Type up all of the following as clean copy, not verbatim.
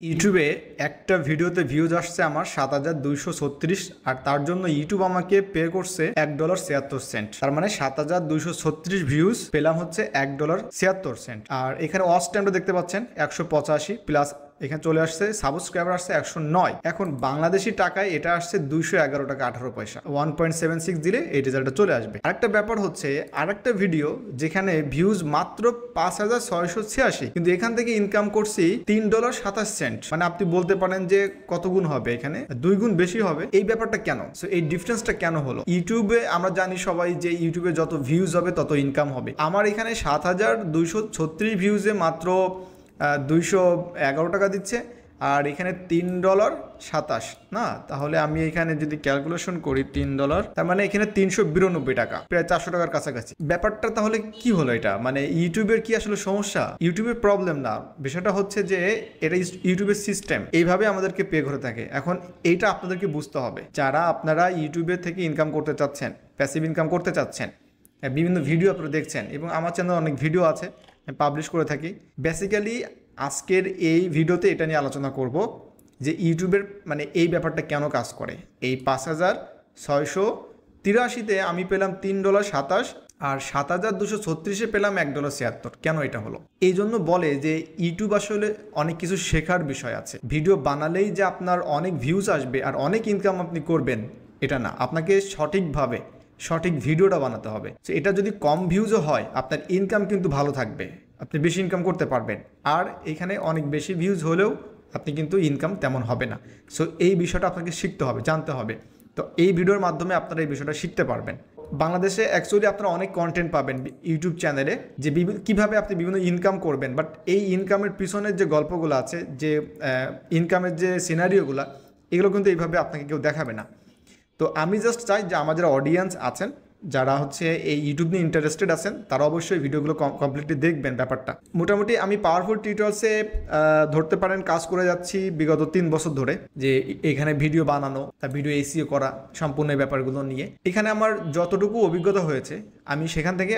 ইউটিউবে একটা ভিডিওতে ভিউজ আসছে আমার ৭,২৩৬ আর তার জন্য ইউটিউব আমাকে পে করছে $1.৭৬। তার মানে ৭,২৩৬ ভিউজ পেলাম হচ্ছে $1.৭৬। আর এখানে ওয়াচ টাইমটা দেখতে পাচ্ছেন ১৮৫ প্লাস এখানে চলে আসছে সাবস্ক্রাইবার আসছে ১০৯। এখন বাংলাদেশি টাকায় এটা আসছে ২১১ টাকা ১৮ পয়সা। 1.76 দিলে এই রেজাল্টটা চলে আসবে। আরেকটা ব্যাপার হচ্ছে আরেকটা ভিডিও যেখানে ভিউজ মাত্র ৫,৬৮৬, কিন্তু এখান থেকে ইনকাম করছি $3.২৭। মানে আপনি বলতে পারেন যে কত গুণ হবে, এখানে 2 গুণ বেশি হবে। এই ব্যাপারটা কেন? সো এই ডিফারেন্সটা কেন হলো? ইউটিউবে আমরা জানি সবাই যে ইউটিউবে যত ভিউজ হবে তত ইনকাম হবে। আমার এখানে ৭,২৩৬ ভিউজে মাত্র 211 টাকা দিচ্ছে, আর এখানে $3.২৭ না। তাহলে আমি এখানে যদি ক্যালকুলেশন করি $3, তার মানে এখানে ৩৯২ টাকা, প্রায় 400 টাকার কাছাকাছি। ব্যাপারটা তাহলে কি হলো? এটা মানে ইউটিউবের কি আসলে সমস্যা? ইউটিউবের প্রবলেম না, বিষয়টা হচ্ছে যে এটা ইউটিউবের সিস্টেম এইভাবে আমাদেরকে পে করে থাকে। এখন এইটা আপনাদেরকে বুঝতে হবে, যারা আপনারা ইউটিউবে থেকে ইনকাম করতে চাচ্ছেন, প্যাসিভ ইনকাম করতে চাচ্ছেন, বিভিন্ন ভিডিও আপনারা দেখছেন এবং আমার চ্যানেলে অনেক ভিডিও আছে পাবলিশ করে থাকি। বেসিক্যালি আজকের এই ভিডিওতে এটা নিয়ে আলোচনা করব যে ইউটিউবের মানে এই ব্যাপারটা কেন কাজ করে। এই ৫,৬৮৩তে আমি পেলাম $3.২৭ আর ৭,২৩৬ পেলাম $1.৭৬। কেন এটা হলো? এই জন্য বলে যে ইউটিউব আসলে অনেক কিছু শেখার বিষয় আছে। ভিডিও বানালেই যে আপনার অনেক ভিউজ আসবে আর অনেক ইনকাম আপনি করবেন এটা না, আপনাকে সঠিকভাবে সঠিক ভিডিওটা বানাতে হবে। তো এটা যদি কম ভিউজও হয় আপনার ইনকাম কিন্তু ভালো থাকবে, আপনি বেশি ইনকাম করতে পারবেন। আর এখানে অনেক বেশি ভিউজ হলেও আপনি কিন্তু ইনকাম তেমন হবে না। সো এই বিষয়টা আপনাকে শিখতে হবে, জানতে হবে। তো এই ভিডিওর মাধ্যমে আপনারা এই বিষয়টা শিখতে পারবেন। বাংলাদেশে অ্যাকচুয়ালি আপনারা অনেক কন্টেন্ট পাবেন ইউটিউব চ্যানেলে যে কীভাবে আপনি বিভিন্ন ইনকাম করবেন, বাট এই ইনকামের পিছনের যে গল্পগুলো আছে, যে ইনকামের যে সিনারিওগুলো, এগুলো কিন্তু এইভাবে আপনাকে কেউ দেখাবে না। তো আমি জাস্ট চাই যে আমার যারা অডিয়েন্স আছেন, যারা হচ্ছে এই ইউটিউব নিয়ে ইন্টারেস্টেড আছেন, তারা অবশ্যই ভিডিওগুলো কমপ্লিটলি দেখবেন। ব্যাপারটা মোটামুটি আমি পাওয়ারফুল টিউটোরিয়ালসে ধরতে পারেন কাজ করে যাচ্ছি বিগত 3 বছর ধরে, যে এখানে ভিডিও বানানো, তার ভিডিও এসইও করা, সম্পূর্ণ এই ব্যাপারগুলো নিয়ে এখানে আমার যতটুকু অভিজ্ঞতা হয়েছে আমি সেখান থেকে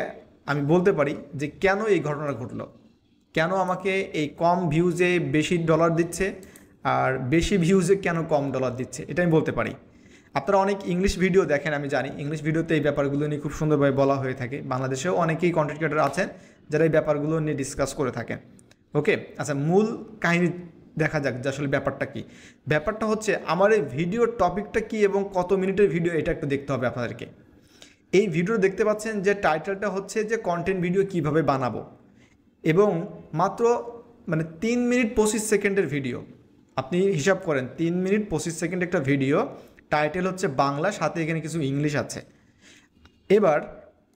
আমি বলতে পারি যে কেন এই ঘটনা ঘটলো, কেন আমাকে এই কম ভিউজে বেশি ডলার দিচ্ছে আর বেশি ভিউজে কেন কম ডলার দিচ্ছে, এটা আমি বলতে পারি। আপনারা অনেক ইংলিশ ভিডিও দেখেন, আমি জানি ইংলিশ ভিডিওতে এই ব্যাপারগুলো নিয়ে খুব সুন্দরভাবে বলা হয়ে থাকে। বাংলাদেশেও অনেকেই কন্টেন্ট ক্রিয়েটর আছেন যারা এই ব্যাপারগুলো নিয়ে ডিসকাস করে থাকেন। ওকে, আচ্ছা মূল কাহিনী দেখা যাক যে আসলে ব্যাপারটা কী। ব্যাপারটা হচ্ছে আমার এই ভিডিওর টপিকটা কী এবং কত মিনিটের ভিডিও, এটা একটু দেখতে হবে আপনাদেরকে। এই ভিডিও দেখতে পাচ্ছেন যে টাইটেলটা হচ্ছে যে কন্টেন্ট ভিডিও কিভাবে বানাবো, এবং মাত্র মানে 3 মিনিট 25 সেকেন্ডের ভিডিও। আপনি হিসাব করেন 3 মিনিট 25 সেকেন্ড একটা ভিডিও, টাইটেল হচ্ছে বাংলা, সাথে এখানে কিছু ইংলিশ আছে। এবার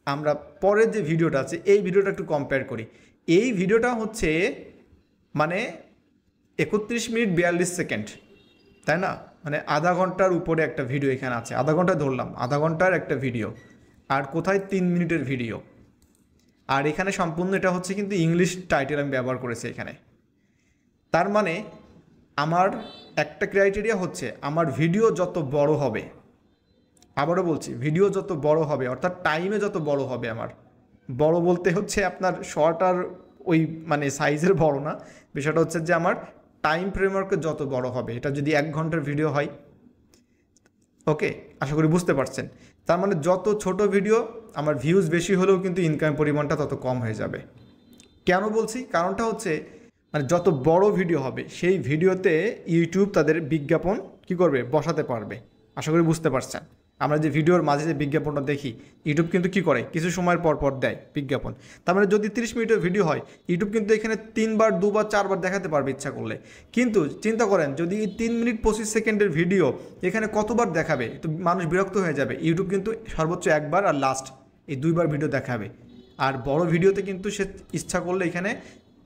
আমরা পরের যে ভিডিওটা আছে এই ভিডিওটা একটু কম্পেয়ার করি। এই ভিডিওটা হচ্ছে মানে 31 মিনিট 42 সেকেন্ড, তাই না? মানে আধা ঘন্টার উপরে একটা ভিডিও এখানে আছে, আধা ঘন্টা ধরলাম, আধা ঘন্টার একটা ভিডিও, আর কোথায় 3 মিনিটের ভিডিও। আর এখানে সম্পূর্ণ এটা হচ্ছে কিন্তু ইংলিশ টাইটেল আমি ব্যবহার করেছি এখানে। তার মানে আমার একটা ক্রাইটেরিয়া হচ্ছে আমার ভিডিও যত বড় হবে, আবারও বলছি ভিডিও যত বড় হবে অর্থাৎ টাইমে যত বড় হবে, আমার বড় বলতে হচ্ছে আপনার শর্ট আর ওই মানে সাইজের বড় না, বিষয়টা হচ্ছে যে আমার টাইম ফ্রেমওয়ার্কে যত বড় হবে। এটা যদি 1 ঘন্টার ভিডিও হয়, ওকে, আশা করি বুঝতে পারছেন। তার মানে যত ছোট ভিডিও আমার ভিউজ বেশি হলেও কিন্তু ইনকামের পরিমাণটা তত কম হয়ে যাবে। কেন বলছি? কারণটা হচ্ছে মানে যত বড় ভিডিও হবে সেই ভিডিওতে ইউটিউব তাদের বিজ্ঞাপন কী করবে, বসাতে পারবে। আশা করি বুঝতে পারছেন। আমরা যে ভিডিওর মাঝে যে বিজ্ঞাপনটা দেখি, ইউটিউব কিন্তু কী করে কিছু সময়ের পর পর দেয় বিজ্ঞাপন। তার মানে যদি 30 মিনিটের ভিডিও হয়, ইউটিউব কিন্তু এখানে 3 বার 2 বার 4 বার দেখাতে পারবে ইচ্ছা করলে। কিন্তু চিন্তা করেন যদি 3 মিনিট 25 সেকেন্ডের ভিডিও এখানে কতবার দেখাবে, তো মানুষ বিরক্ত হয়ে যাবে। ইউটিউব কিন্তু সর্বোচ্চ 1 বার আর লাস্ট এই 2 বার ভিডিও দেখাবে। আর বড় ভিডিওতে কিন্তু সে ইচ্ছা করলে এখানে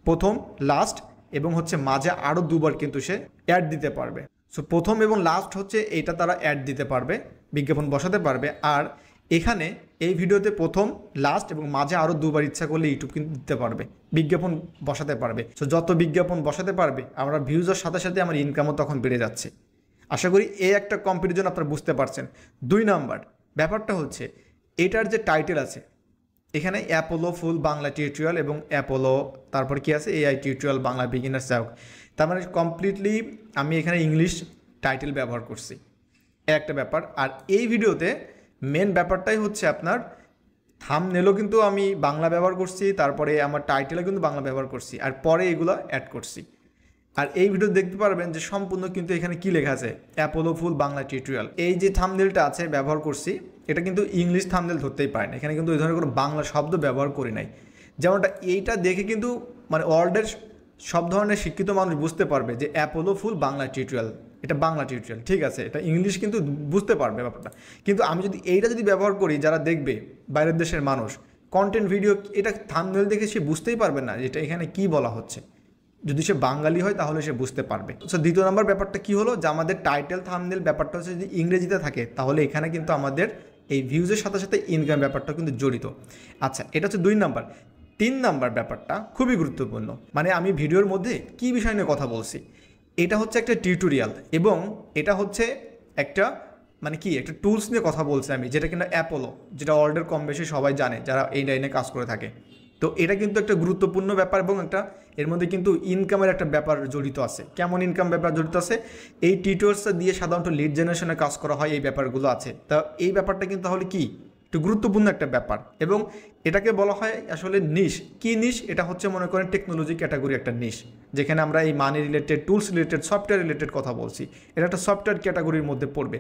প্রথম, লাস্ট এবং হচ্ছে মাঝে আরও 2 বার কিন্তু সে অ্যাড দিতে পারবে। সো প্রথম এবং লাস্ট হচ্ছে এইটা তারা অ্যাড দিতে পারবে, বিজ্ঞাপন বসাতে পারবে। আর এখানে এই ভিডিওতে প্রথম, লাস্ট এবং মাঝে আরও 2 বার ইচ্ছা করলে ইউটিউব কিন্তু দিতে পারবে, বিজ্ঞাপন বসাতে পারবে। সো যত বিজ্ঞাপন বসাতে পারবে আমরা ভিউজের সাথে সাথে আমার ইনকামও তখন বেড়ে যাচ্ছে। আশা করি এই একটা কম্পারিজন আপনারা বুঝতে পারছেন। 2 নাম্বার ব্যাপারটা হচ্ছে এটার যে টাইটেল আছে, এখানে অ্যাপোলো ফুল বাংলা টিউটোরিয়াল এবং অ্যাপোলো তারপর কি আছে এআই টিউটোরিয়াল বাংলা বিগিনার্স, যাই হোক তার মানে কমপ্লিটলি আমি এখানে ইংলিশ টাইটেল ব্যবহার করছি, একটা ব্যাপার। আর এই ভিডিওতে মেন ব্যাপারটাই হচ্ছে আপনার থাম্বনেলও কিন্তু আমি বাংলা ব্যবহার করছি, তারপরে আমার টাইটেলও কিন্তু বাংলা ব্যবহার করছি, আর পরে এগুলো অ্যাড করছি। আর এই ভিডিও দেখতে পারবেন যে সম্পূর্ণ কিন্তু এখানে কি লেখা আছে, অ্যাপোলো ফুল বাংলা টিউটোরিয়াল। এই যে থাম্বনেলটা আছে ব্যবহার করছি, এটা কিন্তু ইংলিশ থাম্বনেল ধরতেই পারেন, এখানে কিন্তু এই ধরনের কোনো বাংলা শব্দ ব্যবহার করি নাই। যেমনটা এইটা দেখে কিন্তু মানে ওয়ার্ল্ডের সব ধরনের শিক্ষিত মানুষ বুঝতে পারবে যে অ্যাপোলো ফুল বাংলা টিউটোরিয়াল, এটা বাংলা টিউটোরিয়াল, ঠিক আছে, এটা ইংলিশ কিন্তু বুঝতে পারবে ব্যাপারটা। কিন্তু আমি যদি এইটা যদি ব্যবহার করি, যারা দেখবে বাইরের দেশের মানুষ কন্টেন্ট ভিডিও, এটা থাম্বনেল দেখে সে বুঝতেই পারবে না যেটা এখানে কি বলা হচ্ছে। যদি সে বাঙালি হয় তাহলে সে বুঝতে পারবে। সো দ্বিতীয় নম্বর ব্যাপারটা কি হলো, যে আমাদের টাইটেল থাম্বনেল ব্যাপারটা হচ্ছে যদি ইংরেজিতে থাকে তাহলে এখানে কিন্তু আমাদের এই ভিউজের সাথে সাথে ইনকাম ব্যাপারটা কিন্তু জড়িত। আচ্ছা, এটা হচ্ছে 2 নাম্বার। 3 নাম্বার ব্যাপারটা খুবই গুরুত্বপূর্ণ, মানে আমি ভিডিওর মধ্যে কি বিষয় নিয়ে কথা বলছি, এটা হচ্ছে একটা টিউটোরিয়াল এবং এটা হচ্ছে একটা মানে কি একটা টুলস নিয়ে কথা বলছি আমি, যেটা কিনা অ্যাপোলো, যেটা ওয়ার্ল্ডের কম বেশি সবাই জানে যারা এই লাইনে কাজ করে থাকে। তো এটা কিন্তু একটা গুরুত্বপূর্ণ ব্যাপার এবং একটা এর মধ্যে কিন্তু ইনকামের একটা ব্যাপার জড়িত আছে। কেমন ইনকাম ব্যাপার জড়িত আছে, এই টিউটোরিয়ালস দিয়ে সাধারণত লিড জেনারেশনে কাজ করা হয়, এই ব্যাপারগুলো আছে। তা এই ব্যাপারটা কিন্তু তাহলে কি একটু গুরুত্বপূর্ণ একটা ব্যাপার এবং এটাকে বলা হয় আসলে নিশ। কি নিশ? এটা হচ্ছে মনে করেন টেকনোলজি ক্যাটাগরি একটা নিশ, যেখানে আমরা এই মানি related, tools related, software related কথা বলছি। এটা একটা সফটওয়্যার ক্যাটাগরির মধ্যে পড়বে।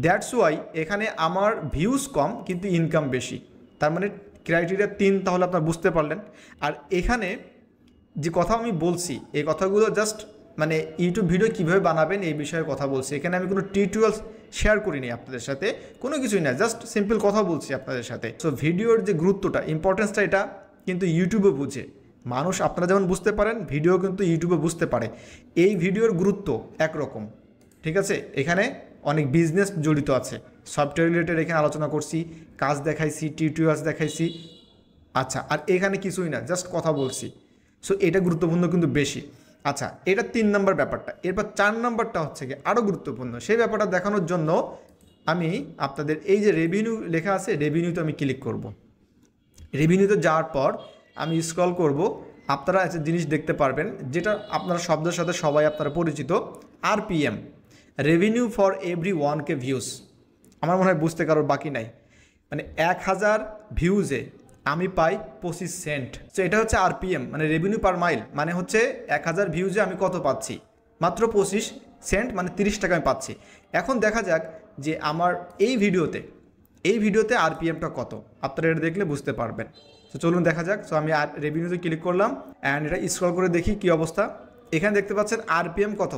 দ্যাটস ওয়াই এখানে আমার ভিউজ কম কিন্তু ইনকাম বেশি। তার মানে ক্রাইটেরিয়া 3 তাহলে আপনারা বুঝতে পারলেন। আর এখানে যে কথা আমি বলছি এই কথাগুলো জাস্ট মানে ইউটিউব ভিডিও কীভাবে বানাবেন এই বিষয়ে কথা বলছি। এখানে আমি কোনো টিউটোরিয়ালস শেয়ার করিনি আপনাদের সাথে, কোনো কিছুই না, জাস্ট সিম্পল কথা বলছি আপনাদের সাথে। সো ভিডিওর যে গুরুত্বটা, ইম্পর্টেন্সটা এটা কিন্তু ইউটিউবে বুঝে মানুষ, আপনারা যেমন বুঝতে পারেন ভিডিও কিন্তু ইউটিউবে বুঝতে পারে। এই ভিডিওর গুরুত্ব একরকম, ঠিক আছে। এখানে অনেক বিজনেস জড়িত আছে, সফটওয়্যার রিলেটেড এখানে আলোচনা করছি, কাজ দেখাইছি, টিউটোরিয়ালস দেখাইছি। আচ্ছা, আর এখানে কিছুই না, জাস্ট কথা বলছি। সো এটা গুরুত্বপূর্ণ কিন্তু বেশি। আচ্ছা, এটা 3 নম্বর ব্যাপারটা। এরপর 4 নম্বরটা হচ্ছে কি আরও গুরুত্বপূর্ণ, সেই ব্যাপারটা দেখানোর জন্য আমি আপনাদের এই যে রেভিনিউ লেখা আছে, রেভিনিউতে আমি ক্লিক করব। রেভিনিউতে যাওয়ার পর আমি স্ক্রল করব, আপনারা একটা জিনিস দেখতে পারবেন যেটা আপনার শব্দের সাথে সবাই আপনারা পরিচিত, RPM, revenue for every 1K views. আমার মনে হয় বুঝতে কারোর বাকি নাই, মানে 1000 ভিউজে আমি পাই 25 সেন্ট। সো এটা হচ্ছে আরপিএম, মানে রেভিনিউ পার মাইল, মানে হচ্ছে 1000 ভিউজে আমি কত পাচ্ছি, মাত্র 25 সেন্ট, মানে 30 টাকা আমি পাচ্ছি। এখন দেখা যাক যে আমার এই ভিডিওতে আরপিএমটা কত, আপনারা এটা দেখলে বুঝতে পারবেন। তো চলুন দেখা যাক। সো আমি আর রেভিনিউতে ক্লিক করলাম অ্যান্ড এটা স্ক্রল করে দেখি কি অবস্থা। এখানে দেখতে পাচ্ছেন আরপিএম কত,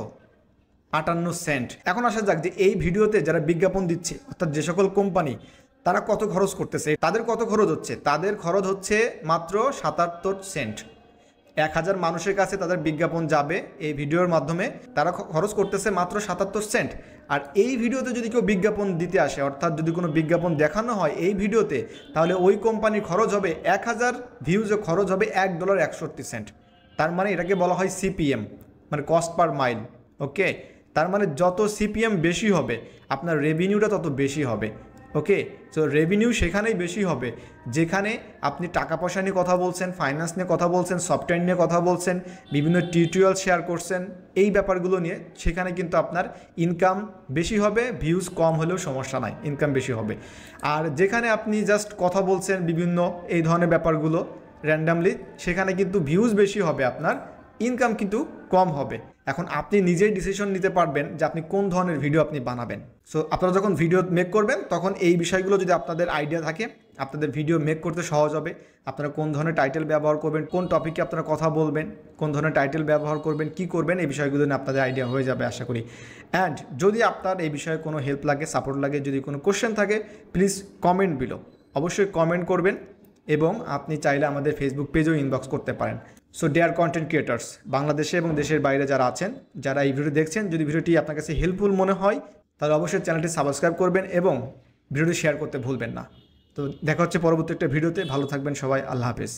58 সেন্ট। এখন আসা যাক যে এই ভিডিওতে যারা বিজ্ঞাপন দিচ্ছে, অর্থাৎ যে সকল কোম্পানি, তারা কত খরচ করতেছে, তাদের কত খরচ হচ্ছে। তাদের খরচ হচ্ছে মাত্র 77 সেন্ট। 1000 মানুষের কাছে তাদের বিজ্ঞাপন যাবে এই ভিডিওর মাধ্যমে, তারা খরচ করতেছে মাত্র 77 সেন্ট। আর এই ভিডিওতে যদি কেউ বিজ্ঞাপন দিতে আসে, অর্থাৎ যদি কোনো বিজ্ঞাপন দেখানো হয় এই ভিডিওতে, তাহলে ওই কোম্পানির খরচ হবে 1000 ভিউজে খরচ হবে $1.61। তার মানে এটাকে বলা হয় সিপিএম, মানে কস্ট পার মাইল। ওকে, তার মানে যত সিপিএম বেশি হবে আপনার রেভিনিউটা তত বেশি হবে। ওকে, সো রেভিনিউ সেখানেই বেশি হবে যেখানে আপনি টাকা পয়সা নিয়ে কথা বলছেন, ফাইন্যান্স নিয়ে কথা বলছেন, সফটওয়্যার নিয়ে কথা বলছেন, বিভিন্ন টিউটোরিয়াল শেয়ার করছেন, এই ব্যাপারগুলো নিয়ে, সেখানে কিন্তু আপনার ইনকাম বেশি হবে। ভিউজ কম হলেও সমস্যা নাই, ইনকাম বেশি হবে। আর যেখানে আপনি জাস্ট কথা বলছেন বিভিন্ন এই ধরনের ব্যাপারগুলো র্যান্ডামলি, সেখানে কিন্তু ভিউজ বেশি হবে, আপনার ইনকাম কিন্তু কম হবে। এখন আপনি নিজেই ডিসিশন নিতে পারবেন যে আপনি কোন ধরনের ভিডিও আপনি বানাবেন। সো আপনারা যখন ভিডিও মেক করবেন তখন এই বিষয়গুলো যদি আপনাদের আইডিয়া থাকে, আপনাদের ভিডিও মেক করতে সহজ হবে। আপনারা কোন ধরনের টাইটেল ব্যবহার করবেন, কোন টপিকে আপনারা কথা বলবেন, কোন ধরনের টাইটেল ব্যবহার করবেন, কি করবেন, এই বিষয়গুলো নিয়ে আপনাদের আইডিয়া হয়ে যাবে আশা করি। অ্যান্ড যদি আপনার এই বিষয়ে কোনো হেল্প লাগে, সাপোর্ট লাগে, যদি কোনো কোশ্চেন থাকে, প্লিজ কমেন্ট বিলো, অবশ্যই কমেন্ট করবেন। এবং আপনি চাইলে আমাদের ফেসবুক পেজেও ইনবক্স করতে পারেন। সো ডিয়ার কন্টেন্ট ক্রিয়েটার্স, বাংলাদেশে এবং দেশের বাইরে যারা আছেন, যারা এই ভিডিও দেখছেন, যদি ভিডিওটি আপনার কাছে হেল্পফুল মনে হয় তাহলে অবশ্যই চ্যানেলটি সাবস্ক্রাইব করবেন এবং ভিডিওটি শেয়ার করতে ভুলবেন না। তো দেখা হচ্ছে পরবর্তী একটা ভিডিওতে। ভালো থাকবেন সবাই, আল্লাহ হাফেজ।